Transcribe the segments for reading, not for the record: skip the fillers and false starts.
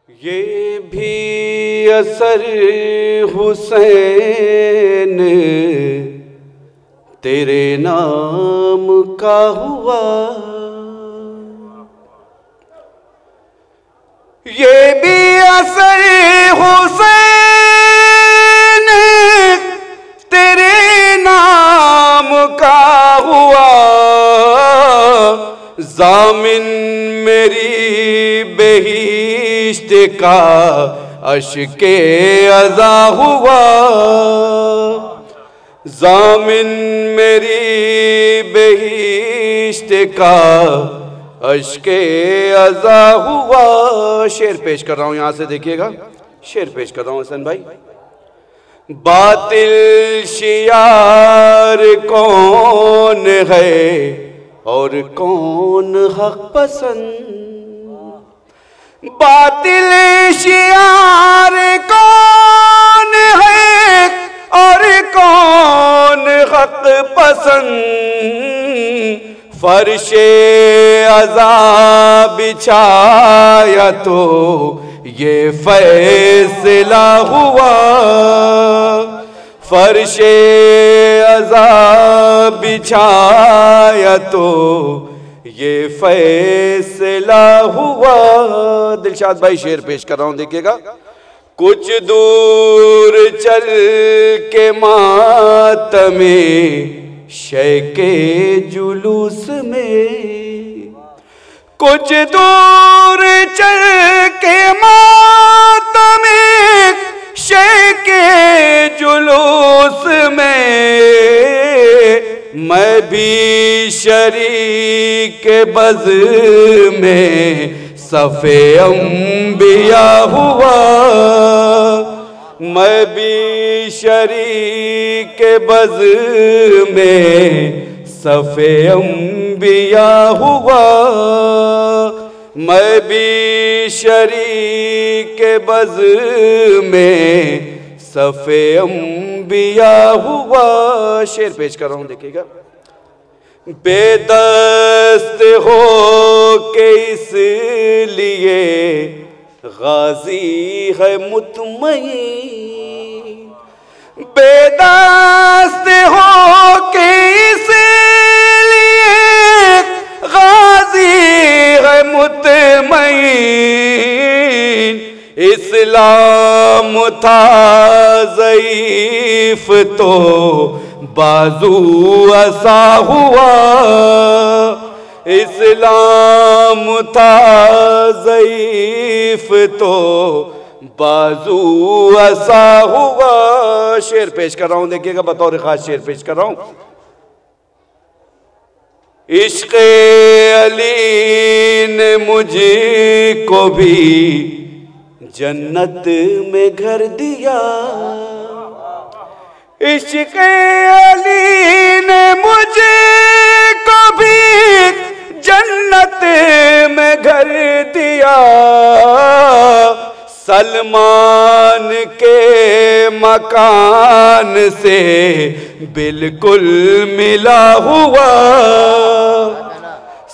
ये भी असर हुसैन तेरे नाम का हुआ, ये भी असर हुसैन तेरे नाम का हुआ। ज़ामिन मेरी बेहिश्त का अश्के अज़ा हुआ, ज़ामिन मेरी बेहिश्त का अश्के अज़ा हुआ। शेर पेश कर रहा हूं, यहां से देखिएगा, शेर पेश कर रहा हूं हसन भाई। बातिल शियार कौन है और कौन हक पसंद, बातिल शियार कौन है और कौन हक पसंद। फर्शे अज़ाब बिछाया तो ये फैसला हुआ, फर्शे अज़ाब बिछाया तो ये फैसला हुआ। दिलशाद भाई शेर पेश कर रहा हूं, देखिएगा। कुछ दूर चल के मातमे शैके जुलूस में, कुछ दूर चल के मातमे शैके जुलूस में मैं भी शरीक बज़ में सफ़े अंबिया हुआ, मैं भी शरीक बज़ में सफ़े अंबिया हुआ, मैं भी शरीक बज़ में सफ़े अंबिया हुआ। शेर पेश कर रहा हूं, देखिएगा। बेदस्त हो के इसलिए गाजी है मुतमईन, बेदस्त हो के इसलिए गाजी है मुतमईन। इस्लाम था ज़ईफ तो बाजू असा हुआ, इस्लाम था ज़ईफ तो बाजू असा हुआ। शेर पेश कर रहा हूं, देखिएगा, बतौर खास शेर पेश कर रहा हूं। इश्क़े अली ने मुझको भी जन्नत में घर दिया, इश्क़े अली ने मुझको भी जन्नत में घर दिया। सलमान के मकान से बिल्कुल मिला हुआ,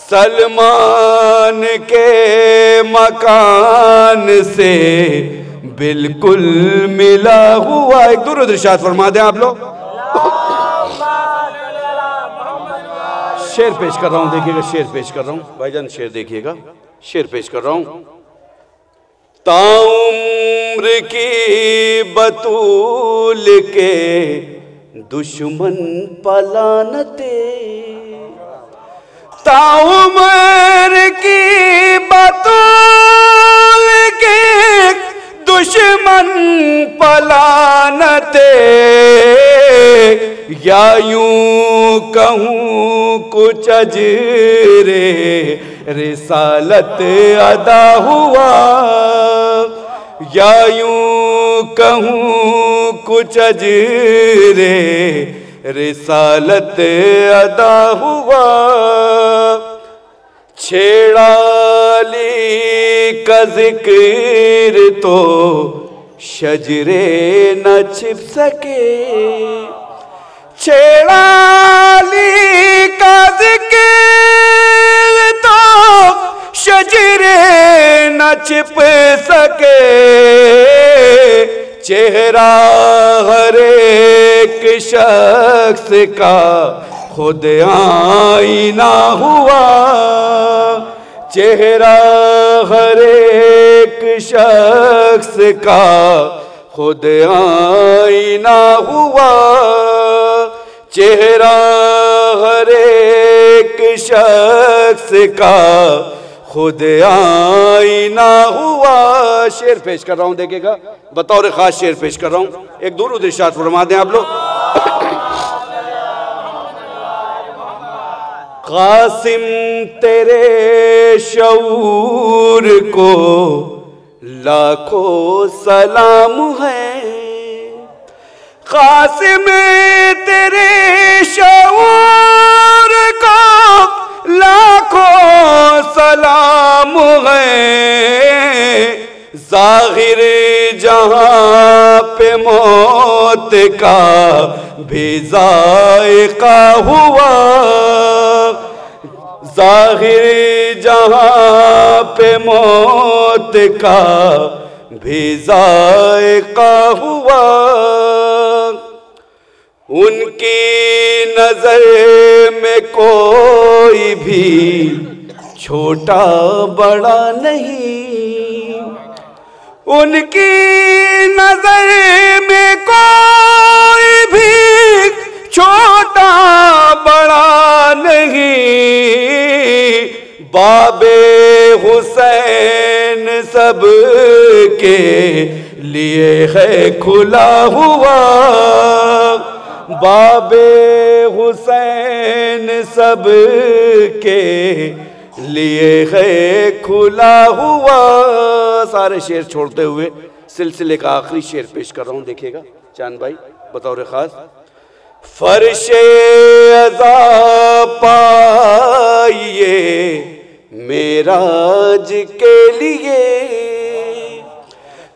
सलमान के मकान से बिल्कुल मिला हुआ। एक दुरूद इरशाद फरमा दें आप लोग। शेर पेश कर रहा हूं, देखिएगा, शेर पेश कर रहा हूं भाईजान, शेर देखिएगा, शेर पेश कर रहा हूं। ताउम्र की बतूल के दुश्मन पलानते, ताउम्र की बतूल के दुश्मन पलानते, या यूं कहूँ कुछ अजरे रिसालत अदा हुआ, या यूं कहूँ कुछ अजरे रिसालत अदा हुआ। छेड़ाली का जिक्र तो शजरे न छिप सके, छेड़ाली का जिक्र तो शजरे न छिप सके, चेहरा हर एक शख्स का खुद आईना हुआ, चेहरा हर एक शख्स का खुद आईना हुआ, चेहरा हर एक शख्स का खुद आईना हुआ। शेर पेश कर रहा हूं, देखिएगा, बतौर खास शेर पेश कर रहा हूं। एक दुरूद इरशाद फरमा दें आप लोग। कासिम तेरे शऊर को लाखों सलाम है, कासिम तेरे शऊर को लाखों सलाम है। जाहिर जहां पे मौत का भी जायका हुआ, जाहिर जहां पे मौत का भी जायका हुआ। उनकी नजर में कोई भी छोटा बड़ा नहीं, उनकी नजर में कोई भी छोटा बड़ा नहीं। बाबे हुसैन सब के लिए है खुला हुआ, बाबे हुसैन सब के लिए है खुला हुआ। सारे शेर छोड़ते हुए सिलसिले का आखिरी शेर पेश कर रहा हूं, देखिएगा चांद भाई, बतौर खास। फर्शे अज़ा पाइए मेराज के लिए,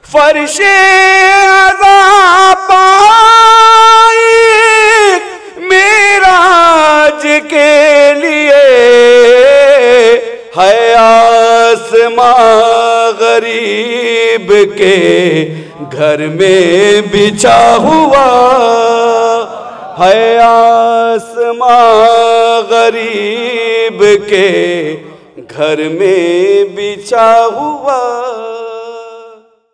फर्शे अज़ा पाइए मेराज के लिए, है आसमां गरीब के घर में बिछा हुआ, है आसमां गरीब के घर में बिछा हुआ।